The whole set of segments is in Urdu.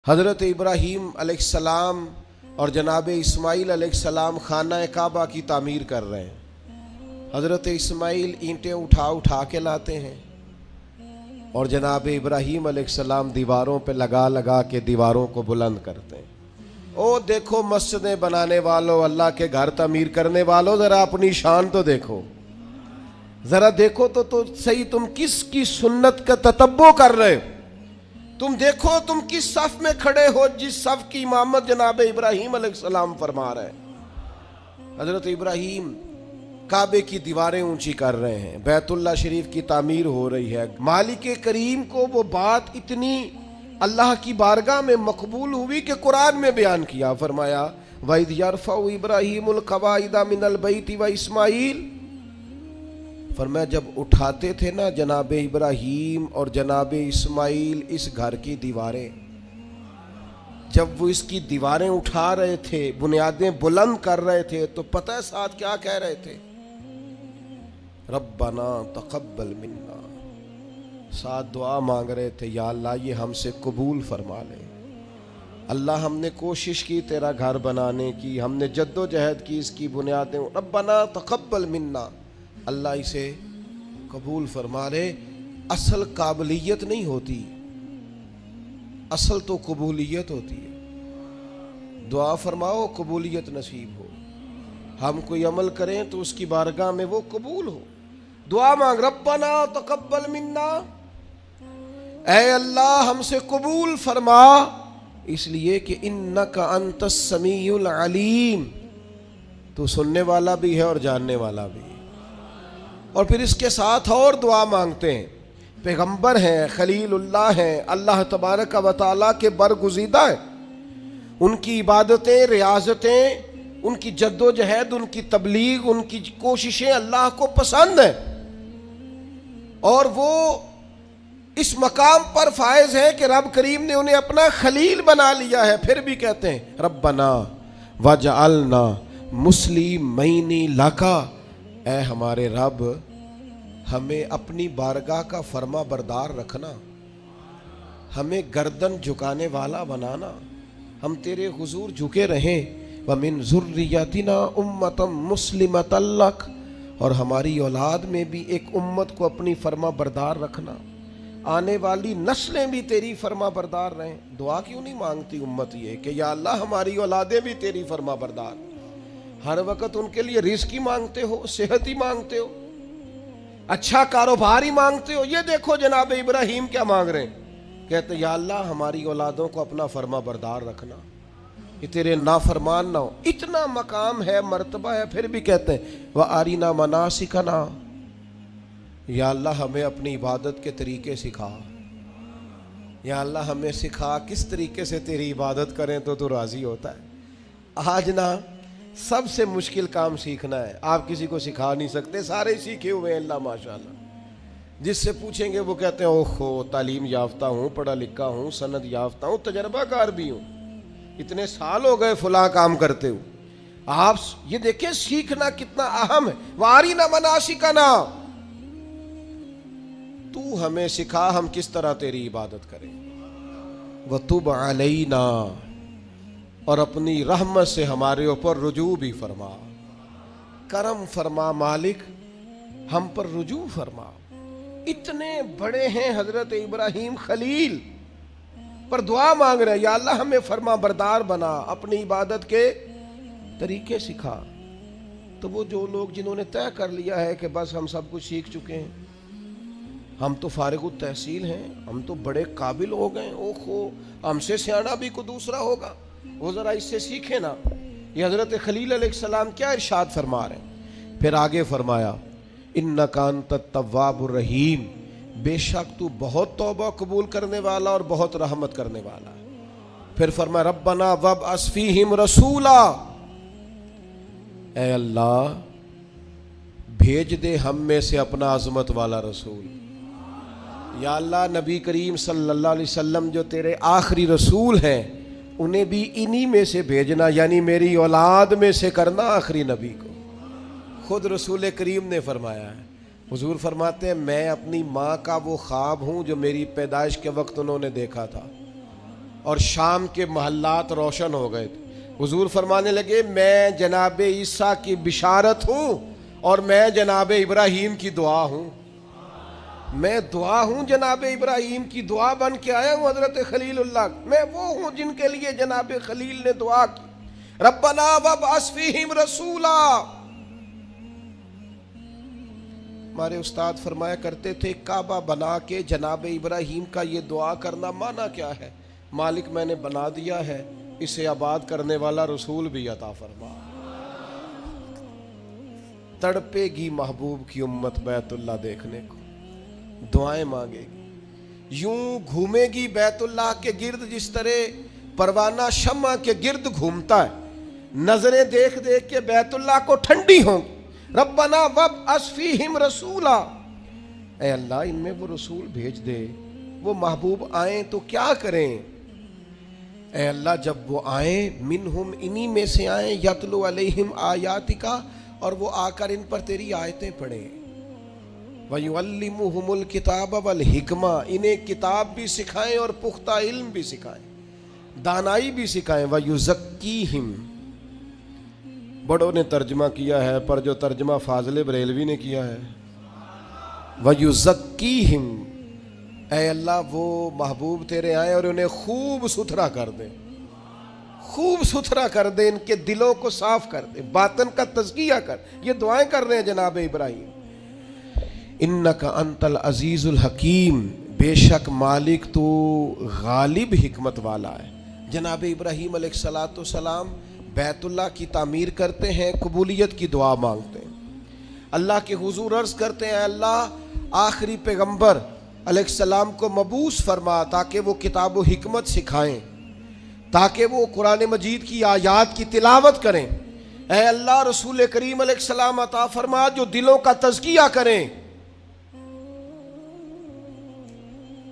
حضرت ابراہیم علیہ السلام اور جناب اسماعیل علیہ السلام خانہ کعبہ کی تعمیر کر رہے ہیں۔ حضرت اسماعیل اینٹیں اٹھا کے لاتے ہیں اور جناب ابراہیم علیہ السلام دیواروں پہ لگا کے دیواروں کو بلند کرتے ہیں۔ او دیکھو مسجدیں بنانے والوں، اللہ کے گھر تعمیر کرنے والوں، ذرا اپنی شان تو دیکھو، ذرا دیکھو تو صحیح تم کس کی سنت کا تتبع کر رہے ہو؟ تم دیکھو تم کس صف میں کھڑے ہو جس صف کی امامت جناب ابراہیم علیہ السلام فرما رہے ہیں۔ حضرت ابراہیم کعبے کی دیواریں اونچی کر رہے ہیں، بیت اللہ شریف کی تعمیر ہو رہی ہے۔ مالک کریم کو وہ بات اتنی اللہ کی بارگاہ میں مقبول ہوئی کہ قرآن میں بیان کیا، فرمایا وَإِذْ يَرْفَعُ إِبْرَاهِيمُ الْقَوَاعِدَ مِنَ الْبَيْتِ وَإِسْمَاعِيلُ، فرمایا جب اٹھاتے تھے نا جناب ابراہیم اور جناب اسماعیل اس گھر کی دیواریں، جب وہ اس کی دیواریں اٹھا رہے تھے، بنیادیں بلند کر رہے تھے، تو پتہ ہے ساتھ کیا کہہ رہے تھے؟ ربنا تقبل منا، ساتھ دعا مانگ رہے تھے، یا اللہ یہ ہم سے قبول فرما لے۔ اللہ ہم نے کوشش کی تیرا گھر بنانے کی، ہم نے جد و جہد کی، اس کی بنیادیں، ربنا تقبل منا، اللہ اسے قبول فرما لے۔ اصل قابلیت نہیں ہوتی، اصل تو قبولیت ہوتی ہے۔ دعا فرماؤ قبولیت نصیب ہو، ہم کوئی عمل کریں تو اس کی بارگاہ میں وہ قبول ہو۔ دعا مانگ، ربنا تقبل منا، اے اللہ ہم سے قبول فرما، اس لیے کہ انک انت السمیع العلیم، تو سننے والا بھی ہے اور جاننے والا بھی ہے۔ اور پھر اس کے ساتھ اور دعا مانگتے ہیں، پیغمبر ہیں، خلیل اللہ ہیں، اللہ تبارک و تعالیٰ کے برگزیدہ ہیں، ان کی عبادتیں، ریاضتیں، ان کی جد و جہد، ان کی تبلیغ، ان کی کوششیں اللہ کو پسند ہیں، اور وہ اس مقام پر فائز ہیں کہ رب کریم نے انہیں اپنا خلیل بنا لیا ہے۔ پھر بھی کہتے ہیں ربنا وجعلنا مسلمین لکا، اے ہمارے رب ہمیں اپنی بارگاہ کا فرما بردار رکھنا، ہمیں گردن جھکانے والا بنانا، ہم تیرے حضور جھکے رہیں۔ وَمِن ذُرِّيَّتِنَا أُمَّةً مُسْلِمَةً لَكَ، اور ہماری اولاد میں بھی ایک امت کو اپنی فرما بردار رکھنا، آنے والی نسلیں بھی تیری فرما بردار رہیں۔ دعا کیوں نہیں مانگتی امت یہ کہ یا اللہ ہماری اولادیں بھی تیری فرما بردار؟ ہر وقت ان کے لیے رزق ہی مانگتے ہو، صحت ہی مانگتے ہو، اچھا کاروبار ہی مانگتے ہو۔ یہ دیکھو جناب ابراہیم کیا مانگ رہے ہیں، کہتے یا اللہ ہماری اولادوں کو اپنا فرما بردار رکھنا، یہ تیرے نافرمان نہ ہو۔ اتنا مقام ہے، مرتبہ ہے، پھر بھی کہتے ہیں وَأَرِنَا مَنَاسِكَنَا، یا اللہ ہمیں اپنی عبادت کے طریقے سکھا، یا اللہ ہمیں سکھا کس طریقے سے تیری عبادت کریں تو راضی ہوتا ہے۔ آج نا سب سے مشکل کام سیکھنا ہے، آپ کسی کو سکھا نہیں سکتے، سارے سیکھے ہوئے ہیں اللہ ماشاءاللہ۔ جس سے پوچھیں گے وہ کہتے ہیں اوہو تعلیم یافتہ ہوں، پڑھا لکھا ہوں، سند یافتہ ہوں، تجربہ کار بھی ہوں، اتنے سال ہو گئے فلاں کام کرتے ہو۔ آپ یہ دیکھیں سیکھنا کتنا اہم ہے۔ وَأَرِنَا مَنَاسِكَنَا، تو ہمیں سکھا ہم کس طرح تیری عبادت کریں۔ وَتُبْ عَلَيْنَا، اور اپنی رحمت سے ہمارے اوپر رجوع بھی فرما، کرم فرما مالک، ہم پر رجوع فرما۔ اتنے بڑے ہیں حضرت ابراہیم خلیل، پر دعا مانگ رہے ہیں یا اللہ ہمیں فرما بردار بنا، اپنی عبادت کے طریقے سکھا۔ تو وہ جو لوگ جنہوں نے طے کر لیا ہے کہ بس ہم سب کچھ سیکھ چکے ہیں، ہم تو فارغ التحصیل ہیں، ہم تو بڑے قابل ہو گئے، اوہو ہم سے سیانا بھی کوئی دوسرا ہوگا، وہ ذرا اس سے سیکھے نا۔ یہ حضرت خلیل علیہ السلام کیا ارشاد فرما رہے ہیں؟ پھر آگے فرمایا اِنَّكَ أَنْتَ التَّوَّابُ الرَّحِيمُ، بے شک تو بہت توبہ قبول کرنے والا اور بہت رحمت کرنے والا ہے۔ پھر فرمایا ربنا وابعث فیہم رسولا، اے اللہ بھیج دے ہم میں سے اپنا عظمت والا رسول۔ یا اللہ نبی کریم صلی اللہ علیہ وسلم جو تیرے آخری رسول ہیں انہیں بھی انہی میں سے بھیجنا، یعنی میری اولاد میں سے کرنا آخری نبی کو۔ خود رسول کریم نے فرمایا ہے، حضور فرماتے ہیں میں اپنی ماں کا وہ خواب ہوں جو میری پیدائش کے وقت انہوں نے دیکھا تھا، اور شام کے محلات روشن ہو گئے تھے۔ حضور فرمانے لگے میں جناب عیسیٰ کی بشارت ہوں اور میں جناب ابراہیم کی دعا ہوں، میں دعا ہوں، جناب ابراہیم کی دعا بن کے آیا ہوں حضرت خلیل اللہ، میں وہ ہوں جن کے لیے جناب خلیل نے دعا کی، ربنا وابعث فیہم رسولا۔ ہمارے استاد فرمایا کرتے تھے کعبہ بنا کے جناب ابراہیم کا یہ دعا کرنا معنی کیا ہے؟ مالک میں نے بنا دیا ہے، اسے آباد کرنے والا رسول بھی عطا فرما۔ تڑپے گی محبوب کی امت بیت اللہ دیکھنے کو، دعائیں مانگے گی، یوں گھومے گی بیت اللہ کے گرد جس طرح پروانہ شمع کے گرد گھومتا ہے، نظریں دیکھ دیکھ کے بیت اللہ کو ٹھنڈی ہوں گی۔ ربنا وابعث فیہم رسولا، اے اللہ ان میں وہ رسول بھیج دے، وہ محبوب آئیں تو کیا کریں؟ اے اللہ جب وہ آئیں منہم انہی میں سے آئیں، یتلو علیہم آیاتکا، اور وہ آ کر ان پر تیری آیتیں پڑھیں، وَيُعَلِّمُهُمُ الْكِتَابَ وَالْحِکْمَةَ، انہیں کتاب بھی سکھائیں اور پختہ علم بھی سکھائیں، دانائی بھی سکھائیں، وَيُزَكِّيهِمْ، بڑوں نے ترجمہ کیا ہے پر جو ترجمہ فاضل بریلوی نے کیا ہے وَيُزَكِّيهِمْ، اے اللہ وہ محبوب تیرے آئیں اور انہیں خوب ستھرا کر دیں، خوب ستھرا کر دیں، ان کے دلوں کو صاف کر دیں، باطن کا تزکیہ کر۔ یہ دعائیں کر رہے ہیں جناب ابراہیم۔ انک انت العزیز الحکیم، بے شک مالک تو غالب حکمت والا ہے۔ جناب ابراہیم علیہ السلام بیت اللہ کی تعمیر کرتے ہیں، قبولیت کی دعا مانگتے ہیں، اللہ کے حضور عرض کرتے ہیں اللہ آخری پیغمبر علیہ السلام کو مبعوث فرما تاکہ وہ کتاب و حکمت سکھائیں، تاکہ وہ قرآن مجید کی آیات کی تلاوت کریں۔ اے اللہ رسول کریم علیہ السلام عطا فرما جو دلوں کا تزکیہ کریں۔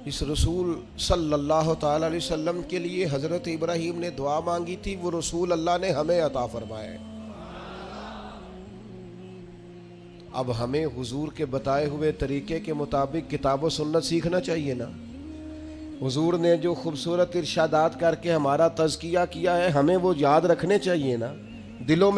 اس رسول صلی اللہ تعالی علیہ وسلم کے لیے حضرت ابراہیم نے دعا مانگی تھی، وہ رسول اللہ نے ہمیں عطا فرمائے۔ اب ہمیں حضور کے بتائے ہوئے طریقے کے مطابق کتاب و سنت سیکھنا چاہیے نا۔ حضور نے جو خوبصورت ارشادات کر کے ہمارا تزکیہ کیا ہے ہمیں وہ یاد رکھنے چاہیے نا، دلوں میں